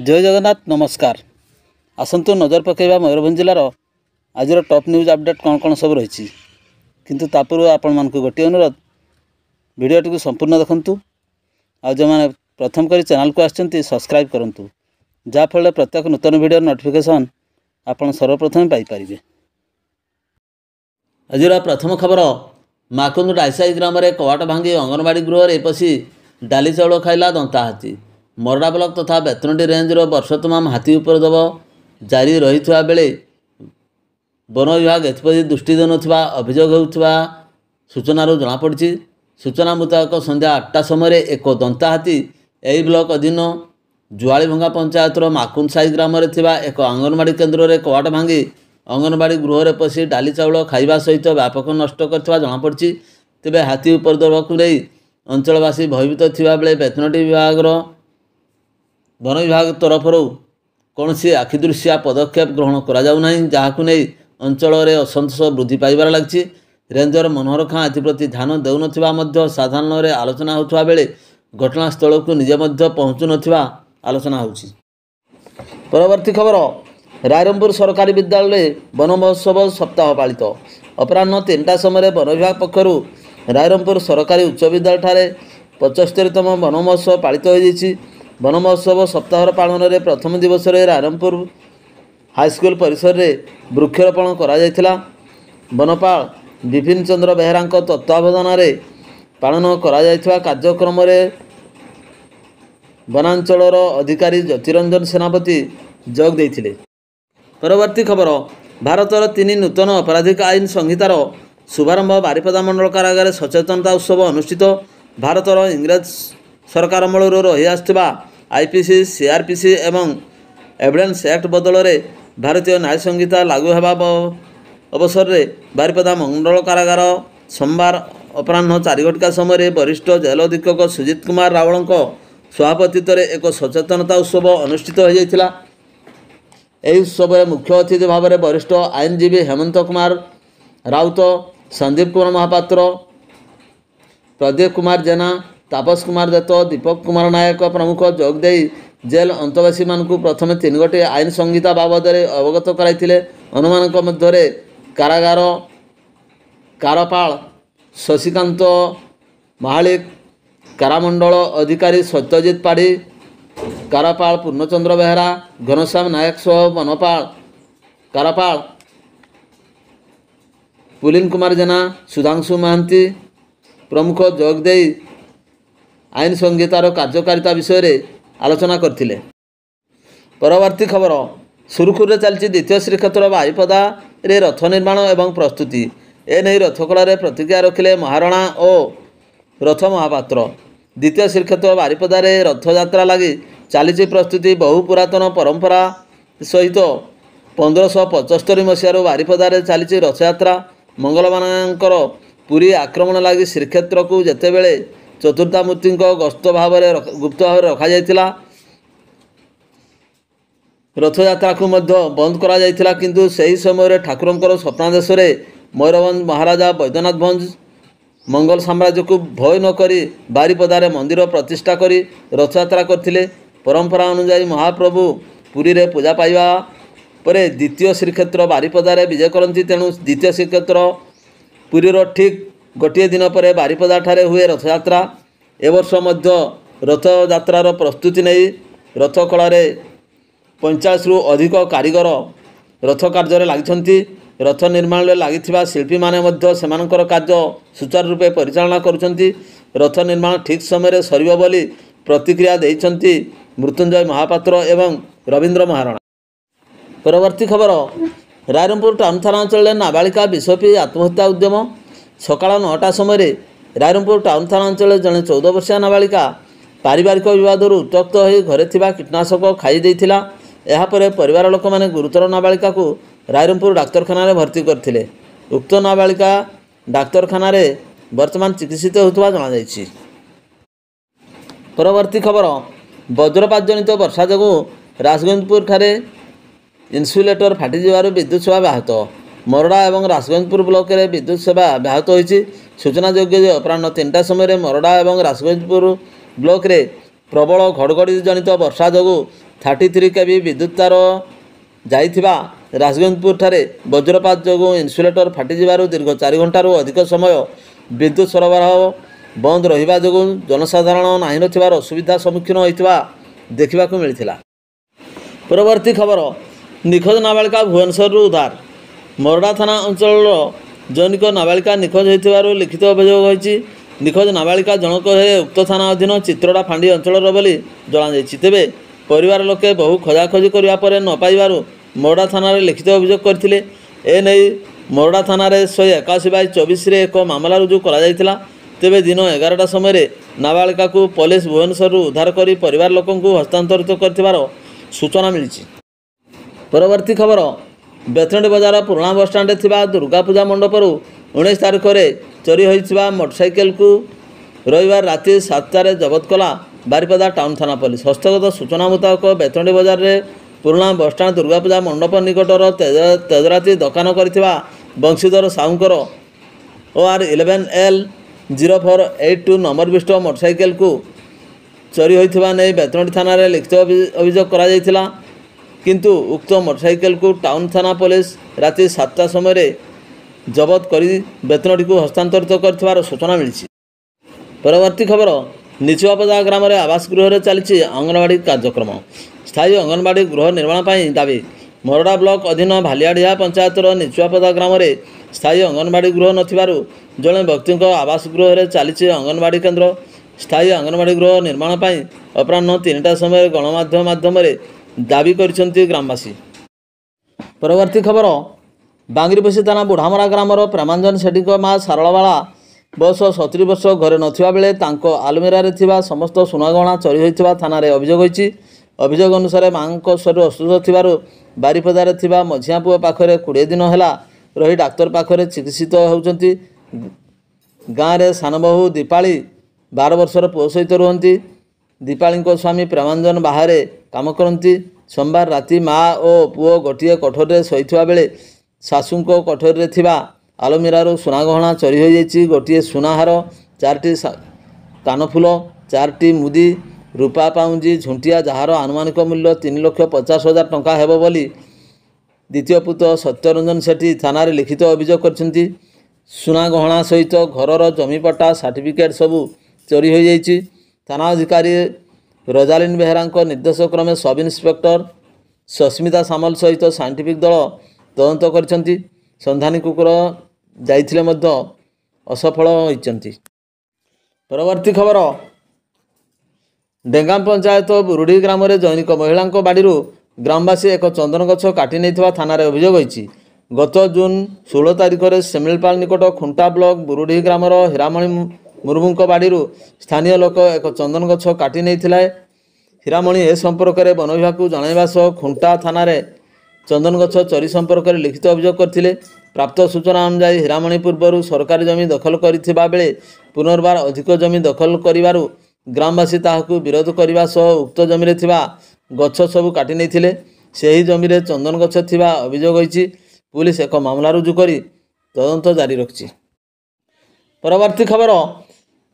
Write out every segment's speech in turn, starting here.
जय जगन्नाथ नमस्कार। आसतु नजर पकेबा मयूरभंज जिलार आज टॉप न्यूज अपडेट कौन कौन सब रही किंतु तापूर्व आपण मानक गोटे अनुरोध वीडियोटी को संपूर्ण देखंतु आ जो मैंने प्रथम करी चैनल को आछंती सब्सक्राइब करंतु जाफल प्रत्येक नूतन वीडियो नोटिफिकेशन आपण सर्वप्रथम पाई परिबे। आज प्रथम खबर माकुंद डाइसाई ग्राम में कवाट भांगी अंगनवाड़ी गृह में पशि डाली चाउल खाइला दंता हाथी। मोरडा ब्लॉक तथा बेतनटी रेंजर वर्ष तमाम हाथी उपद्रव जारी रही बेले वन विभाग एथप्रति दृष्टि देनुवा अभियोग होता सूचना जनापड़ी। सूचना मुताबक संध्या 8टा समय एक दंता हाथी यही ब्लॉक अधीन जुआलीभंगा पंचायतर माकुंद साई ग्राम में एक अंगनवाड़ी केन्द्र में कवाट भांगी अंगनवाड़ी गृह में पशि डाली चाउल खाइबा सहित व्यापक नष्ट करथिबा जनापड़ी। तेबे हाथी उपद्रव को नहीं अंचलवासी भयभीत थिबा बेले बेतनटी विभाग वन विभाग तरफ कौन आखिदृशिया पदक्षेप ग्रहण करा जाउ नहीं, जहाकु नहीं अंचल में असंतोष वृद्धि पाइबार लगी। रेंजर मनोहर खां एप्रति ध्यान देउनथिबा मध्य साधारण में आलोचना होता बेले घटनास्थल को निजे मध्य पहुँचु नथिबा आलोचना होछि। परवर्ती खबर रायरंगपुर सरकारी विद्यालय वन महोत्सव सप्ताह पालित। अपराह्न 3टा समय वन विभाग पक्षर रायरंगपुर सरकारी उच्च विद्यालय ठारे 75तम वन महोत्सव पालित हो। वन महोत्सव सप्ताह पालन में प्रथम दिवस में रायरंगपुर हाईस्कल परिसर में वृक्षरोपण करा जायथिला। वनपाल विपिन चंद्र बेहरा तत्वावधान में पालन करा जायथिबा कार्यक्रम में वनांचल अधिकारी ज्योतिरंजन सेनापति जोग देथिले। परवर्ती खबर भारतर 3 नूतन आपराधिक आईन संहितार शुभारंभ बारिपदा मंडल कारागार सचेतनता उत्सव अनुष्ठित। भारतर इंग्रेज सरकार अमल रही आसुवा आईपीसी सीआरपीसी एवं एविडेंस एक्ट बदल में भारतीय न्याय संहिता लागू होगा अवसर में बारिपदा मंडल कारागार सोमवार अपराह्न 4 घटिका समय वरिष्ठ जेल अधीक्षक सुजित कुमार रावल सभापतित्व में एक सचेतनता उत्सव अनुष्ठित हो जाता। यह उत्सव में मुख्य अतिथि भाव में वरिष्ठ आईनजीवी हेमंत कुमार राउत, संदीप कुमार महापात्र, प्रदीप कुमार जेना, तापस कुमार दत्त, दीपक कुमार नायक प्रमुख जोग दे जेल अंतवासी मानकु प्रथम 3 गोटे आईन संहिता बाबद अवगत कराइथिले। अनुमानक मध्य कारागार कारपाल शशिकांत महालिक, कारामंडल अधिकारी सत्यजित पाढ़ी, कारापाल पूर्णचंद्र बेहरा, घनश्याम नायक सह वनपाल कारापाल पुलिन कुमार जेना, सुधांशु महांती प्रमुख जोग दे आईन संहितार कार्यकारिता विषय में आलोचना करथिले। परवर्ती खबर सुरुखुर चलती द्वितीय श्रीक्षेत्र बारिपदा रे रथ निर्माण एवं प्रस्तुति। एने रथकड़ा प्रतिक्रिया रखिले महाराणा और रथ महापात्र। द्वितीय श्रीक्षेत्र बारिपदा रे रथयात्रा लगी चली प्रस्तुति। बहु पुरातन परंपरा सहित 1575 मसीह बारिपदा रे चली रथयात्रा। मंगलवानकर पुरी आक्रमण लगी श्रीक्षेत्र को जेतेबेले चतुर्था मूर्ति गस्त भाव गुप्त भाव रखा जायतिला। रथयात्रा को मध्य बंद करा जायतिला, किंतु सही समय ठाकुरंकर स्वप्नादेश मयूरभंज महाराजा बैद्यनाथ भंज मंगल साम्राज्य को भय न करी बारिपदारे मंदिर प्रतिष्ठा करी रथयात्रा करथिले। परंपरा अनुसार महाप्रभु पुरी रे पूजा पाइबा परे द्वितीय श्रीक्षेत्र बारिपदारे विजय करती। तेणु द्वितीय श्रीक्षेत्र पुरीर ठीक गोटे दिन पर बारिपदा ठारे हुए रथयात्रा। ए वर्ष मध्य रथयात्रार प्रस्तुति नहीं रथ कला 45 रु अधिक कारीगर रथ कार्य लगी। रथ निर्माण में लगी शिल्पी माने मध्य सेमानकर कार्य सुचारू रूपे परिचालना करुछंती। रथ निर्माण ठीक समय सरिबो बोली प्रतिक्रिया देइछंती मृत्युंजय महापात्र एवं रवींद्र महाराणा। परवर्ती खबर रायरंगपुर टाउन थाना अंचल नाबालिका विष पी आत्महत्या उद्यम। सकाळ 9टा समय रायरंगपुर टाउन थाना अंचल जड़े 14 वर्षीय नाबालिका पारिवारिक विवाद उत्तक्त हो घरे थिबा कीटनाशक खाई देइथिला। यापर परिवार लोक माने गुरुतर नाबालिका को रायरंगपुर डाक्तरखाना भर्ती करथिले। उक्त नाबालिका डाक्तरखाना वर्तमान चिकित्सित होता जणाଯାଇଛି। परवर्ती खबर वज्रपात जनित वर्षा जो राजगंजपुर ठारे इन्सुलेटर फाटी जवार विद्युत सेवा व्याहत। मोरडा और राजगंजपुर ब्लॉक रे विद्युत सेवा व्याहत होइछि। सूचनायोग्य अपराह्न 3टा समय मोरडा और राजगंजपुर ब्लॉक रे प्रबल घड़घड़ी जनित वर्षा जो 33 kV ବିଦ୍ୟୁତ ତାର ଯାଇଥିବା ରାଜଗଞ୍ଜପୁରଠାରେ ବଜ୍ରପାତ ଯୋଗୁଁ ଇନ୍ସୁଲେଟର ଫାଟିଯିବାରୁ ଦୀର୍ଘ 4 ଘଣ୍ଟାରୁ ଅଧିକ ସମୟ ବିଦ୍ୟୁତ ସରବରାହ ବନ୍ଦ ରହିବା ଯୋଗୁଁ ଜନସାଧାରଣ ନାହିଁ ନଥିବାର ଅସୁବିଧା ସମ୍ମୁଖୀନ ହୋଇଥିବା ଦେଖିବାକୁ ମିଳିଥିଲା। ପରବର୍ତ୍ତୀ ଖବର, ନିଖୋଜ ନାବାଳିକା ଭୁବନେଶ୍ୱରରୁ ଉଦ୍ଧାର। ମରଡ଼ା ଥାନା ଅଞ୍ଚଳର ଜୈନିକ ନାବାଳିକା ନିଖୋଜ ହୋଇଥିବାରୁ ଲିଖିତ ଅଭିଯୋଗ ହୋଇଛି। ନିଖୋଜ ନାବାଳିକା ଜଣକ ହେ ଉକ୍ତ ଥାନା ଅଧୀନ ଚିତ୍ରଡ଼ା ଫାଣ୍ଡି ଅଞ୍ଚଳର ବୋଲି ଜଣାଯାଇଛି। ତେବେ ପରିବାର ଲୋକେ ବହୁ ଖୋଜାଖୋଜି କରିବା ପରେ ନ ପାଇବାରୁ ମରଡ଼ା ଥାନାରେ ଲିଖିତ ଅଭିଯୋଗ କରିଥିଲେ। ଏନେଇ ମରଡ଼ା ଥାନାରେ 181/24ରେ ଏକ ମାମଲା ରୁଜୁ କରାଯାଇଥିଲା। ତେବେ ଦିନ 11ଟା ସମୟରେ ନାବାଳିକାକୁ ପୋଲିସ ଭୁବନେଶ୍ୱରରୁ ଉଦ୍ଧାର କରି ପରିବାର ଲୋକଙ୍କୁ ହସ୍ତାନ୍ତରିତ କରିଥିବାର ସୂଚନା ମିଳିଛି। ପରବର୍ତ୍ତୀ ଖବର, ବେତନଟୀ ବଜାର ପୁରୁଣା ବସ୍ଷ୍ଟାଣ୍ଡରେ ଥିବା ଦୁର୍ଗାପୂଜା ମଣ୍ଡପରୁ 19 ତାରିଖରେ ଚୋରି ହୋଇଥିବା ମୋଟରସାଇକେଲକୁ ରବିବାର ରାତି 7ଟାରେ ଜବତ କଲା ବାରିପଦା ଟାଉନ ଥାନା ପୋଲିସ। ହସ୍ତଗତ ସୂଚନା ମୁତାବକ ବେତନଟୀ ବଜାରରେ ପୁରୁଣା ବସ୍ଷ୍ଟାଣ୍ଡ ଦୁର୍ଗାପୂଜା ମଣ୍ଡପ ନିକଟର ତେଜରାତି ଦୋକାନ କରିଥିବା ବଂଶୀଧର ସାହୁଙ୍କର OR11L 0482 ନମ୍ବର ବିଶିଷ୍ଟ ମୋଟରସାଇକେଲକୁ ଚୋରି ହୋଇଥିବା ନେଇ ବେତନଟୀ ଥାନାରେ ଲିଖିତ ଅଭିଯୋଗ କରାଯାଇଥିଲା। କିନ୍ତୁ ଉକ୍ତ ମୋଟରସାଇକେଲକୁ ଟାଉନ ଥାନା ପୋଲିସ ରାତି 7ଟା ସମୟରେ ଜବତ କରି ବେତନଟୀକୁ ହସ୍ତାନ୍ତରିତ କରିଥିବାର ସୂଚନା ମିଳିଛି। ପରବର୍ତ୍ତୀ ଖବର, ନିଚୁଆପଦା ଗ୍ରାମରେ ଆବାସ ଗୃହରେ ଚାଲିଛି ଅଙ୍ଗନବାଡ଼ି କାର୍ଯ୍ୟକ୍ରମ। ସ୍ଥାୟୀ ଅଙ୍ଗନବାଡ଼ି ଗୃହ ନିର୍ମାଣ ପାଇଁ ଦାବି। ମରଡ଼ା ବ୍ଲକ ଅଧୀନ ଭାଲିଆଡ଼ିହା ପଞ୍ଚାୟତର ନିଚୁଆପଦା ଗ୍ରାମରେ ସ୍ଥାୟୀ ଅଙ୍ଗନବାଡ଼ି ଗୃହ ନଥିବାରୁ ଜଣେ ବ୍ୟକ୍ତିଙ୍କ ଆବାସ ଗୃହରେ ଚାଲିଛି ଅଙ୍ଗନବାଡ଼ି କେନ୍ଦ୍ର। ସ୍ଥାୟୀ ଅଙ୍ଗନବାଡ଼ି ଗୃହ ନିର୍ମାଣ ପାଇଁ ଅପରାହ୍ନ 3ଟା ସମୟରେ ଗଣମାଧ୍ୟମ ମାଧ୍ୟମରେ ଦାବି କରିଛନ୍ତି ଗ୍ରାମବାସୀ। ପରବର୍ତ୍ତୀ ଖବର, ବାଙ୍ଗିରିପୋଷି ଥାନା ବୁଢ଼ାମରା ଗ୍ରାମର ପ୍ରେମାନନ୍ଦ ସେଠୀଙ୍କ ମା ଶାରଳାବାଳା ବୟସ 70 ବର୍ଷ ଘରେ ନଥିବା ବେଳେ ତାଙ୍କ ଆଲମିରାରେ ଥିବା ସମସ୍ତ ସୁନାଗହଣା ଚୋରି ହୋଇଥିବା ଥାନାରେ ଅଭିଯୋଗ ହୋଇଛି। ଅଭିଯୋଗ ଅନୁସାରେ ମାଙ୍କ ଶରୀର ଅସୁସ୍ଥ ଥିବାରୁ ବାରିପଦାରେ ଥିବା ମଝିଆ ପୁଅ ପାଖରେ 20 ଦିନ ହେଲା ରହି ଡାକ୍ତର ପାଖରେ ଚିକିତ୍ସିତ ହେଉଛନ୍ତି। ଗାଁରେ ସାନବୋହୂ ଦୀପାଳି 12 ବର୍ଷର ପୁଅ ସହିତ ରୁହନ୍ତି। ଦୀପାଳିଙ୍କ ସ୍ୱାମୀ ପ୍ରେମାନନ୍ଦ ବାହାରେ କାମ କରନ୍ତି। ସୋମବାର ରାତି ମା ଓ ପୁଅ ଗୋଟିଏ କୋଠରୀରେ ଶୋଇଥିବା ବେଳେ ଶାଶୁଙ୍କ କୋଠରୀରେ ଥିବା ଆଲମିରାରୁ ସୁନାଗହଣା ଚୋରି ହୋଇଯାଇଛି। ଗୋଟିଏ ସୁନାହାର, 4ଟି କାନଫୁଲ, 4ଟି ମୁଦି, ରୂପା ପାଉଁଜି, ଝୁଣ୍ଟିଆ, ଯାହାର ଆନୁମାନିକ ମୂଲ୍ୟ 3,50,000 ଟଙ୍କା ହେବ ବୋଲି ଦ୍ୱିତୀୟ ପୁତ୍ର ସତ୍ୟରଞ୍ଜନ ସେଠୀ ଥାନାରେ ଲିଖିତ ଅଭିଯୋଗ କରିଛନ୍ତି। ସୁନାଗହଣା ସହିତ ଘରର ଜମିପଟ୍ଟା ସାର୍ଟିଫିକେଟ୍ ସବୁ ଚୋରି ହୋଇଯାଇଛି। ଥାନା ଅଧିକାରୀ ରୋଜାଲିନ ବେହେରାଙ୍କ ନିର୍ଦ୍ଦେଶ କ୍ରମେ ସବ୍ ଇନ୍ସପେକ୍ଟର ସସ୍ମିତା ସାମଲ ସହିତ ସାଇଣ୍ଟିଫିକ୍ ଦଳ ତଦନ୍ତ କରିଛନ୍ତି। ସନ୍ଧାନୀ କୁକୁର ଯାଇଥିଲେ ମଧ୍ୟ ଅସଫଳ ହୋଇଛନ୍ତି। ପରବର୍ତ୍ତୀ ଖବର, ଡେଙ୍ଗାମ ପଞ୍ଚାୟତ ବୁରୁଡ଼ି ଗ୍ରାମରେ ଜୈନିକ ମହିଳାଙ୍କ ବାଡ଼ିରୁ ଗ୍ରାମବାସୀ ଏକ ଚନ୍ଦନ ଗଛ କାଟି ନେଇଥିବା ଥାନାରେ ଅଭିଯୋଗ ହୋଇଛି। ଗତ ଜୁନ 16 ତାରିଖରେ ଶିମିଳିପାଳ ନିକଟ ଖୁଣ୍ଟା ବ୍ଲକ ବୁରୁଡ଼ି ଗ୍ରାମର ହୀରାମଣି ମୁର୍ମୁଙ୍କ ବାଡ଼ିରୁ ସ୍ଥାନୀୟ ଲୋକ ଏକ ଚନ୍ଦନ ଗଛ କାଟି ନେଇଥିଲେ। ହୀରାମଣି ଏ ସମ୍ପର୍କରେ ବନ ବିଭାଗକୁ ଜଣାଇବା ସହ ଖୁଣ୍ଟା ଥାନାରେ ଚନ୍ଦନ ଗଛ ଚୋରି ସମ୍ପର୍କରେ ଲିଖିତ ଅଭିଯୋଗ କରିଥିଲେ। ପ୍ରାପ୍ତ ସୂଚନା ଅନୁଯାୟୀ ହୀରାମଣି ପୂର୍ବରୁ ସରକାରୀ ଜମି ଦଖଲ କରିଥିବା ବେଳେ ପୁନର୍ବାର ଅଧିକ ଜମି ଦଖଲ କରିବାରୁ ଗ୍ରାମବାସୀ ତାହାକୁ ବିରୋଧ କରିବା ସହ ଉକ୍ତ ଜମିରେ ଥିବା ଗଛ ସବୁ କାଟି ନେଇଥିଲେ। ସେହି ଜମିରେ ଚନ୍ଦନ ଗଛ ଥିବା ଅଭିଯୋଗ ହୋଇଛି। ପୁଲିସ ଏକ ମାମଲା ରୁଜୁ କରି ତଦନ୍ତ ଜାରି ରଖିଛି। ପରବର୍ତ୍ତୀ ଖବର,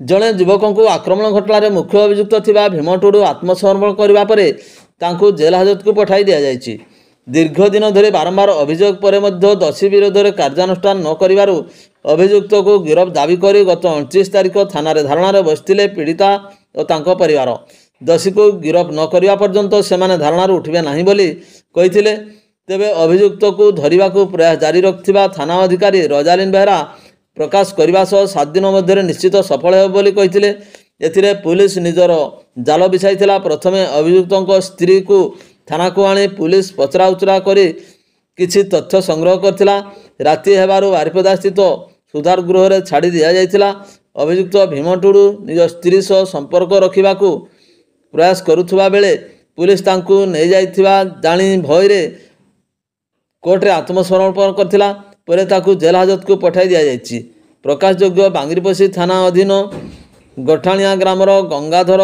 ଜଣେ ଯୁବକଙ୍କୁ ଆକ୍ରମଣ ଘଟଣାରେ ମୁଖ୍ୟ ଅଭିଯୁକ୍ତ ଥିବା ଭୀମ ଟୁଡୁ ଆତ୍ମସମର୍ପଣ କରିବା ପରେ ତାଙ୍କୁ ଜେଲ୍ ହାଜତକୁ ପଠାଇ ଦିଆଯାଇଛି। ଦୀର୍ଘ ଦିନ ଧରି ବାରମ୍ବାର ଅଭିଯୋଗ ପରେ ମଧ୍ୟ ଦୋଷୀ ବିରୋଧରେ କାର୍ଯ୍ୟାନୁଷ୍ଠାନ ନ କରିବାରୁ ଅଭିଯୁକ୍ତକୁ ଗିରଫ ଦାବି କରି ଗତ 29 ତାରିଖ ଥାନାରେ ଧାରଣାରେ ବସିଥିଲେ ପୀଡ଼ିତା ଓ ତାଙ୍କ ପରିବାର। ଦୋଷୀକୁ ଗିରଫ ନ କରିବା ପର୍ଯ୍ୟନ୍ତ ସେମାନେ ଧାରଣାରୁ ଉଠିବେ ନାହିଁ ବୋଲି କହିଥିଲେ। ତେବେ ଅଭିଯୁକ୍ତକୁ ଧରିବାକୁ ପ୍ରୟାସ ଜାରି ରଖିଥିବା ଥାନା ଅଧିକାରୀ ରୋଜାଲିନ ବେହେରା ପ୍ରକାଶ କରିବା ସହ 7 ଦିନ ମଧ୍ୟରେ ନିଶ୍ଚିତ ସଫଳ ହେବ ବୋଲି କହିଥିଲେ। ଏଥିରେ ପୁଲିସ ନିଜର ଜାଲ ବିଛାଇଥିଲା। ପ୍ରଥମେ ଅଭିଯୁକ୍ତଙ୍କ ସ୍ତ୍ରୀକୁ ଥାନାକୁ ଆଣି ପୁଲିସ ପଚରାଉଚରା କରି କିଛି ତଥ୍ୟ ସଂଗ୍ରହ କରିଥିଲା। ରାତି ହେବାରୁ ବାରିପଦା ସ୍ଥିତ ସୁଧାର ଗୃହରେ ଛାଡ଼ି ଦିଆଯାଇଥିଲା। ଅଭିଯୁକ୍ତ ଭୀମ ଟୁଡୁ ନିଜ ସ୍ତ୍ରୀ ସହ ସମ୍ପର୍କ ରଖିବାକୁ ପ୍ରୟାସ କରୁଥିବା ବେଳେ ପୁଲିସ ତାଙ୍କୁ ନେଇଯାଇଥିବା ଜାଣି ଭୟରେ କୋର୍ଟରେ ଆତ୍ମସମର୍ପଣ କରିଥିଲା। ପରେ ତାକୁ ଜେଲ୍ ହାଜତକୁ ପଠାଇ ଦିଆଯାଇଛି। ପ୍ରକାଶଯୋଗ୍ୟ, ବାଙ୍ଗିରିପୋଷି ଥାନା ଅଧୀନ ଗଠାଣିଆ ଗ୍ରାମର ଗଙ୍ଗାଧର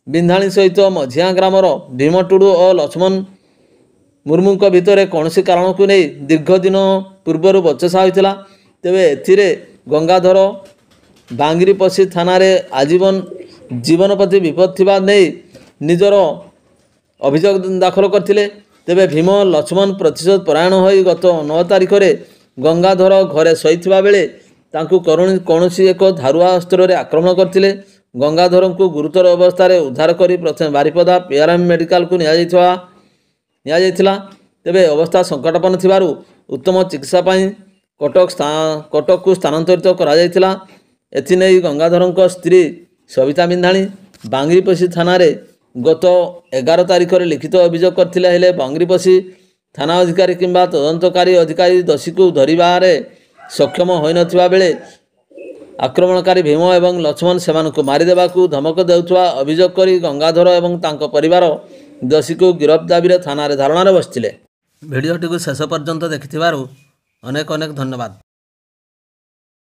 ବିନ୍ଧାଣୀ ସହିତ ମଝିଆ ଗ୍ରାମର ଭୀମ ଟୁଡୁ ଓ ଲକ୍ଷ୍ମଣ ମୁର୍ମୁଙ୍କ ଭିତରେ କୌଣସି କାରଣକୁ ନେଇ ଦୀର୍ଘ ଦିନ ପୂର୍ବରୁ ବଚସା ହୋଇଥିଲା। ତେବେ ଏଥିରେ ଗଙ୍ଗାଧର ବାଙ୍ଗିରିପୋଷି ଥାନାରେ ଜୀବନ ପ୍ରତି ବିପଦ ଥିବା ନେଇ ନିଜର ଅଭିଯୋଗ ଦାଖଲ କରିଥିଲେ। ତେବେ ଭୀମ ଲକ୍ଷ୍ମଣ ପ୍ରତିଶୋଧ ପରାୟଣ ହୋଇ ଗତ 9 ତାରିଖରେ ଗଙ୍ଗାଧର ଘରେ ଶୋଇଥିବା ବେଳେ ତାଙ୍କୁ କୌଣସି ଏକ ଧାରୁଆ ଅସ୍ତ୍ରରେ ଆକ୍ରମଣ କରିଥିଲେ। ଗଙ୍ଗାଧରଙ୍କୁ ଗୁରୁତର ଅବସ୍ଥାରେ ଉଦ୍ଧାର କରି ପ୍ରଥମେ ବାରିପଦା ପିଆରଏମ୍ ମେଡିକାଲକୁ ନିଆଯାଇଥିଲା। ତେବେ ଅବସ୍ଥା ସଙ୍କଟାପନ୍ନ ଥିବାରୁ ଉତ୍ତମ ଚିକିତ୍ସା ପାଇଁ କଟକକୁ ସ୍ଥାନାନ୍ତରିତ କରାଯାଇଥିଲା। ଏଥିନେଇ ଗଙ୍ଗାଧରଙ୍କ ସ୍ତ୍ରୀ ସବିତା ବିନ୍ଧାଣୀ ବାଙ୍ଗିରିପୋଷି ଥାନାରେ ଗତ 11 ତାରିଖରେ ଲିଖିତ ଅଭିଯୋଗ କରିଥିଲେ। ହେଲେ ବାଙ୍ଗିରିପୋଷି ଥାନା ଅଧିକାରୀ କିମ୍ବା ତଦନ୍ତକାରୀ ଅଧିକାରୀ ଦୋଷୀକୁ ଧରିବାରେ ସକ୍ଷମ ହୋଇନଥିବା ବେଳେ ଆକ୍ରମଣକାରୀ ଭୀମ ଏବଂ ଲକ୍ଷ୍ମଣ ସେମାନଙ୍କୁ ମାରିଦେବାକୁ ଧମକ ଦେଉଥିବା ଅଭିଯୋଗ କରି ଗଙ୍ଗାଧର ଏବଂ ତାଙ୍କ ପରିବାର ଦୋଷୀକୁ ଗିରଫ ଦାବିରେ ଥାନାରେ ଧାରଣାରେ ବସିଥିଲେ। ଭିଡ଼ିଓଟିକୁ ଶେଷ ପର୍ଯ୍ୟନ୍ତ ଦେଖିଥିବାରୁ ଅନେକ ଧନ୍ୟବାଦ।